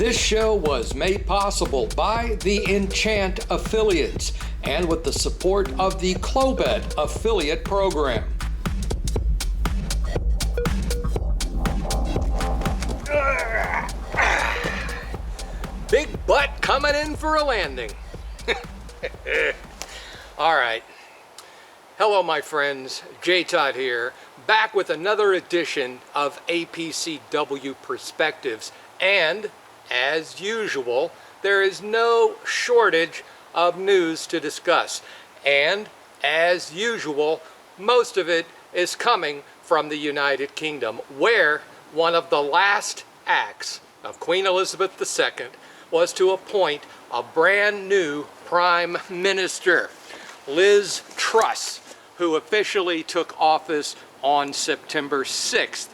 This show was made possible by the Enchant affiliates and with the support of the Clobet affiliate program. Big butt coming in for a landing. All right. Hello, my friends. J. Todd here, back with another edition of APCW Perspectives. And, as usual, there is no shortage of news to discuss. And, as usual, most of it is coming from the United Kingdom, where one of the last acts of Queen Elizabeth II was to appoint a brand new Prime Minister, Liz Truss, who officially took office on September 6th.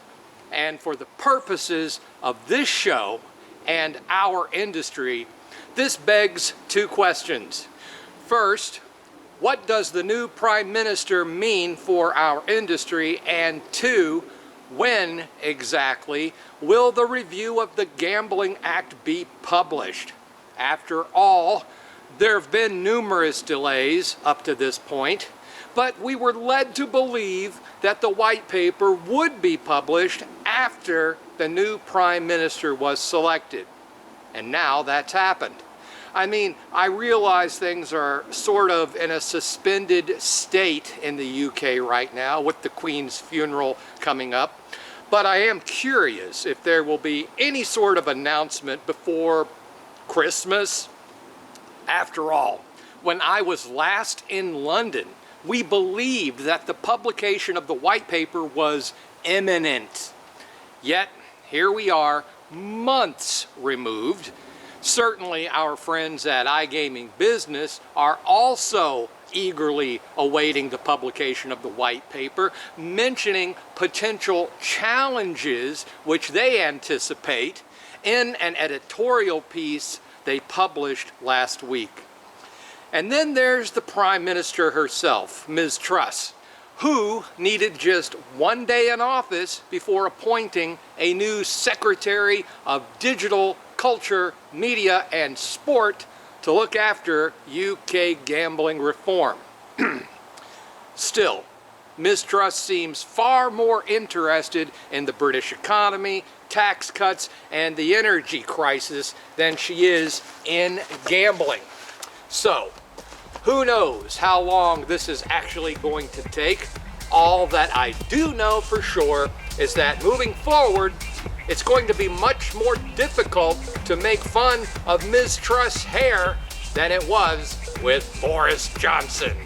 And for the purposes of this show and our industry, this begs two questions. First, what does the new Prime Minister mean for our industry? And two, when exactly will the review of the Gambling Act be published? After all, there have been numerous delays up to this point, but we were led to believe that the white paper would be published after the new Prime Minister was selected. And now that's happened. I mean, I realize things are sort of in a suspended state in the UK right now with the Queen's funeral coming up, but I am curious if there will be any sort of announcement before Christmas. After all, when I was last in London, we believed that the publication of the white paper was imminent. Yet, here we are, months removed. Certainly our friends at iGaming Business are also eagerly awaiting the publication of the white paper, mentioning potential challenges which they anticipate in an editorial piece they published last week. And then there's the Prime Minister herself, Ms. Truss, who needed just one day in office before appointing a new Secretary of Digital, Culture, Media and Sport to look after UK gambling reform. Still, Ms. Truss seems far more interested in the British economy, tax cuts, and the energy crisis than she is in gambling. So, who knows how long this is actually going to take? All that I do know for sure is that moving forward, it's going to be much more difficult to make fun of Ms. Truss' hair than it was with Boris Johnson.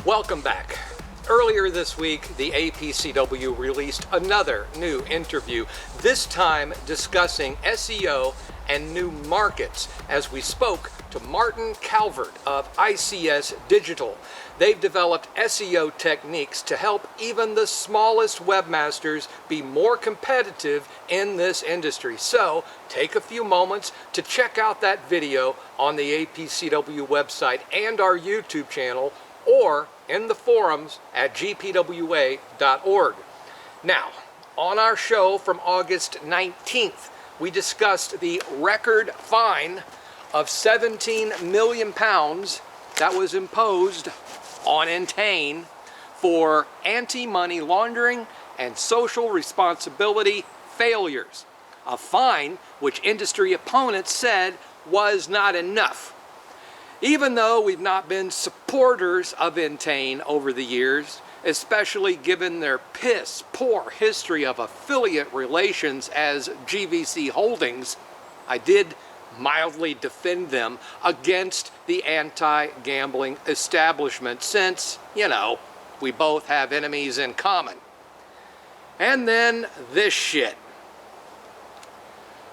Welcome back. Earlier this week, the APCW released another new interview, this time discussing SEO and new markets, as we spoke to Martin Calvert of ICS Digital. They've developed SEO techniques to help even the smallest webmasters be more competitive in this industry. So take a few moments to check out that video on the APCW website and our YouTube channel, or in the forums at gpwa.org. Now, on our show from August 19th, we discussed the record fine of £17 million that was imposed on Entain for anti-money laundering and social responsibility failures. A fine which industry opponents said was not enough. Even though we've not been supporters of Entain over the years, especially given their piss-poor history of affiliate relations as GVC Holdings. I did mildly defend them against the anti-gambling establishment since, you know, we both have enemies in common. And then this shit.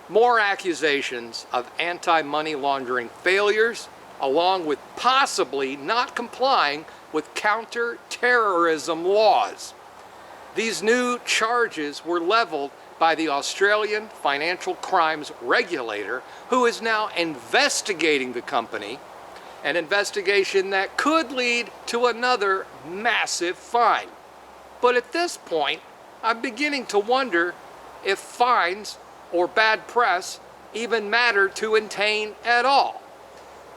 More accusations of anti-money laundering failures, along with possibly not complying with counter-terrorism laws. These new charges were leveled by the Australian Financial Crimes Regulator, who is now investigating the company, an investigation that could lead to another massive fine. But at this point, I'm beginning to wonder if fines or bad press even matter to Entain at all.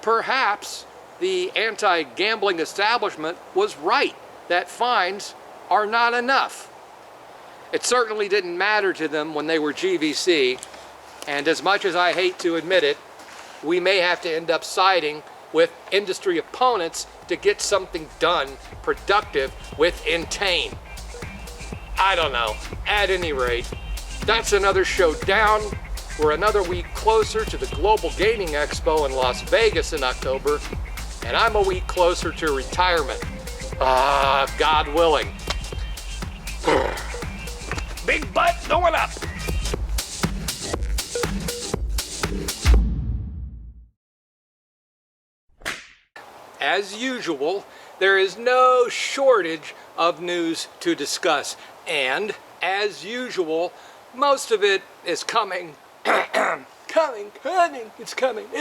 Perhaps the anti-gambling establishment was right that fines are not enough. It certainly didn't matter to them when they were GVC, and as much as I hate to admit it, we may have to end up siding with industry opponents to get something done productive with Entain. I don't know. At any rate, that's another show down. We're another week closer to the Global Gaming Expo in Las Vegas in October, and I'm a week closer to retirement. God willing. Big butt going up. As usual, there is no shortage of news to discuss, and as usual, most of it is coming, it's coming